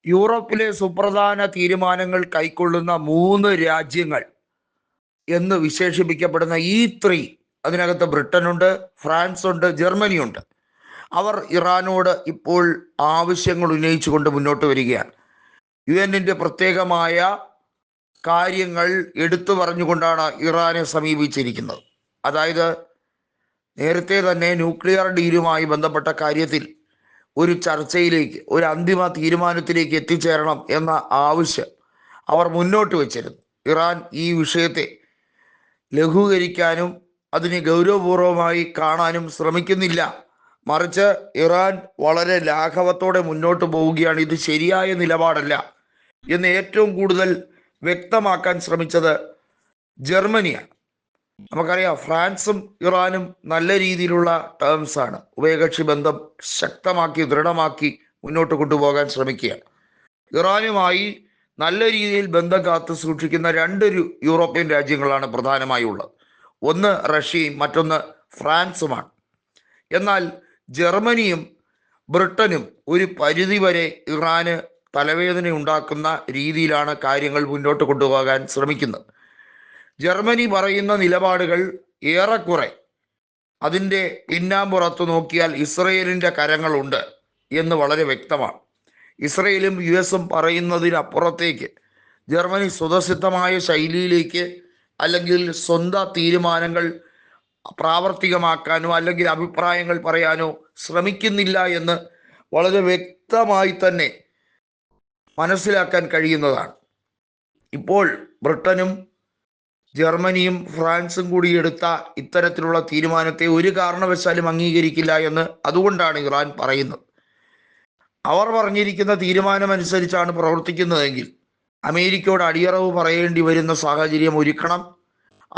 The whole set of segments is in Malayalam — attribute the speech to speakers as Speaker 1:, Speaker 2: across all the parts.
Speaker 1: യൂറോപ്പിലെ സുപ്രധാന തീരുമാനങ്ങൾ കൈക്കൊള്ളുന്ന 3 രാജ്യങ്ങൾ എന്ന് വിശേഷിപ്പിക്കപ്പെടുന്ന ഈ 3, അതിനകത്ത് ബ്രിട്ടനുണ്ട്, ഫ്രാൻസ് ഉണ്ട്, ജർമ്മനിയുണ്ട്. അവർ ഇറാനോട് ഇപ്പോൾ ആവശ്യങ്ങൾ ഉന്നയിച്ചുകൊണ്ട് മുന്നോട്ട് വരികയാണ്. UN പ്രത്യേകമായ കാര്യങ്ങൾ എടുത്തു പറഞ്ഞുകൊണ്ടാണ് ഇറാനെ സമീപിച്ചിരിക്കുന്നത്. അതായത് നേരത്തെ തന്നെ ന്യൂക്ലിയർ ഡീലുമായി ബന്ധപ്പെട്ട കാര്യത്തിൽ ഒരു ചർച്ചയിലേക്ക്, ഒരു അന്തിമ തീരുമാനത്തിലേക്ക് എത്തിച്ചേരണം എന്ന ആവശ്യം അവർ മുന്നോട്ട് വച്ചിരുന്നു. ഇറാൻ ഈ വിഷയത്തെ ലഘൂകരിക്കാനും അതിനെ ഗൗരവപൂർവമായി കാണാനും ശ്രമിക്കുന്നില്ല. മറിച്ച് ഇറാൻ വളരെ ലാഘവത്തോടെ മുന്നോട്ട് പോവുകയാണ്. ഇത് ശരിയായ നിലപാടല്ല എന്ന് ഏറ്റവും കൂടുതൽ വ്യക്തമാക്കാൻ ശ്രമിച്ചത് ജർമ്മനിയാണ്. നമുക്കറിയാം, ഫ്രാൻസും ഇറാനും നല്ല രീതിയിലുള്ള ടേംസാണ്, ഉഭയകക്ഷി ബന്ധം ശക്തമാക്കി ദൃഢമാക്കി മുന്നോട്ട് കൊണ്ടുപോകാൻ ശ്രമിക്കുകയാണ്. ഇറാനുമായി നല്ല രീതിയിൽ ബന്ധം കാത്തു സൂക്ഷിക്കുന്ന 2 യൂറോപ്യൻ രാജ്യങ്ങളാണ് പ്രധാനമായി ഉള്ളത്. ഒന്ന് റഷ്യയും മറ്റൊന്ന് ഫ്രാൻസുമാണ്. എന്നാൽ ജർമ്മനിയും ബ്രിട്ടനും ഒരു പരിധിവരെ ഇറാന് തലവേദന ഉണ്ടാക്കുന്ന രീതിയിലാണ് കാര്യങ്ങൾ മുന്നോട്ട് കൊണ്ടുപോകാൻ ശ്രമിക്കുന്നത്. ജർമ്മനി പറയുന്ന നിലപാടുകൾ ഏറെക്കുറെ അതിൻ്റെ പിന്നാമ്പുറത്ത് നോക്കിയാൽ ഇസ്രയേലിൻ്റെ കരങ്ങളുണ്ട് എന്ന് വളരെ വ്യക്തമാണ്. ഇസ്രയേലും US പറയുന്നതിനപ്പുറത്തേക്ക് ജർമ്മനി സ്വതസിദ്ധമായ ശൈലിയിലേക്ക് അല്ലെങ്കിൽ സ്വന്തം തീരുമാനങ്ങൾ പ്രാവർത്തികമാക്കാനോ അല്ലെങ്കിൽ അഭിപ്രായങ്ങൾ പറയാനോ ശ്രമിക്കുന്നില്ല എന്ന് വളരെ വ്യക്തമായി തന്നെ മനസ്സിലാക്കാൻ കഴിയുന്നതാണ്. ഇപ്പോൾ ബ്രിട്ടനും ജർമ്മനിയും ഫ്രാൻസും കൂടി എടുത്ത ഇത്തരത്തിലുള്ള തീരുമാനത്തെ ഒരു കാരണവശാലും അംഗീകരിക്കില്ല എന്ന് അതുകൊണ്ടാണ് ഇറാൻ പറയുന്നത്. അവർ പറഞ്ഞിരിക്കുന്ന തീരുമാനമനുസരിച്ചാണ് പ്രവർത്തിക്കുന്നതെങ്കിൽ അമേരിക്കയോട് അടിയറവ് പറയേണ്ടി വരുന്ന സാഹചര്യം ഒരുക്കണം.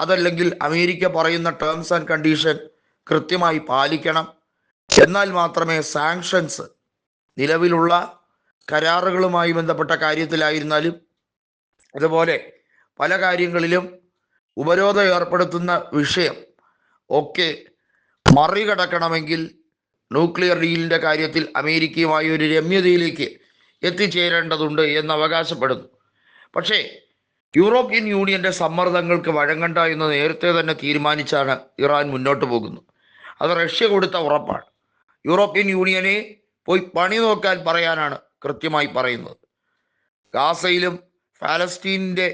Speaker 1: അതല്ലെങ്കിൽ അമേരിക്ക പറയുന്ന ടേംസ് ആൻഡ് കണ്ടീഷൻ കൃത്യമായി പാലിക്കണം. എന്നാൽ മാത്രമേ സാങ്ഷൻസ്, നിലവിലുള്ള കരാറുകളുമായി ബന്ധപ്പെട്ട കാര്യത്തിലായിരുന്നാലും അതുപോലെ പല കാര്യങ്ങളിലും ഉപരോധം ഏർപ്പെടുത്തുന്ന വിഷയം ഒക്കെ മറികടക്കണമെങ്കിൽ ന്യൂക്ലിയർ ഡീലിൻ്റെ കാര്യത്തിൽ അമേരിക്കയുമായി ഒരു രമ്യതയിലേക്ക് എത്തിച്ചേരേണ്ടതുണ്ട് എന്ന് അവകാശപ്പെടുന്നു. പക്ഷേ യൂറോപ്യൻ യൂണിയൻ്റെ സമ്മർദ്ദങ്ങൾക്ക് വഴങ്ങണ്ട എന്ന് നേരത്തെ തന്നെ തീരുമാനിച്ചാണ് ഇറാൻ മുന്നോട്ട് പോകുന്നത്. അത് റഷ്യ കൊടുത്ത ഉറപ്പാണ്. യൂറോപ്യൻ യൂണിയനെ പോയി പണി നോക്കാൻ പറയാനാണ് കൃത്യമായി പറയുന്നത്. ഗാസയിലും ഫലസ്തീനിൻ്റെ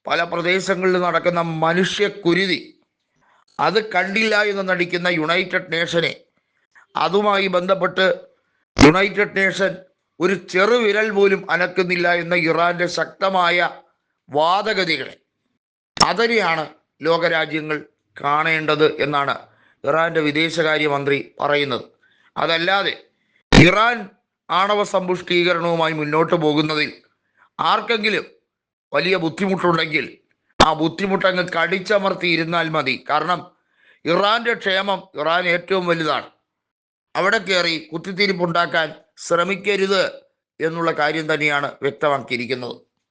Speaker 1: പല പ്രദേശങ്ങളിലും നടക്കുന്ന മനുഷ്യക്കുരുതി അത് കണ്ടില്ല എന്ന് നടിക്കുന്ന യുണൈറ്റഡ് നേഷനെ, അതുമായി ബന്ധപ്പെട്ട് യുണൈറ്റഡ് നേഷൻ ഒരു ചെറുവിരൽ പോലും അനക്കുന്നില്ല എന്ന ഇറാന്റെ ശക്തമായ വാദഗതികളെ അതിനെയാണ് ലോകരാജ്യങ്ങൾ കാണേണ്ടത് എന്നാണ് ഇറാന്റെ വിദേശകാര്യമന്ത്രി പറയുന്നത്. അതല്ലാതെ ഇറാൻ ആണവ സമ്പുഷ്ടീകരണവുമായി മുന്നോട്ട് പോകുന്നതിൽ ആർക്കെങ്കിലും വലിയ ബുദ്ധിമുട്ടുണ്ടെങ്കിൽ ആ ബുദ്ധിമുട്ടങ്ങ് കടിച്ചമർത്തിയിരുന്നാൽ മതി. കാരണം ഇറാന്റെ ക്ഷേമം ഇറാൻ ഏറ്റവും വലുതാണ്. അവിടെ കയറി കുത്തിത്തിരിപ്പുണ്ടാക്കാൻ ശ്രമിക്കരുത് എന്നുള്ള കാര്യം തന്നെയാണ് വ്യക്തമാക്കിയിരിക്കുന്നത്.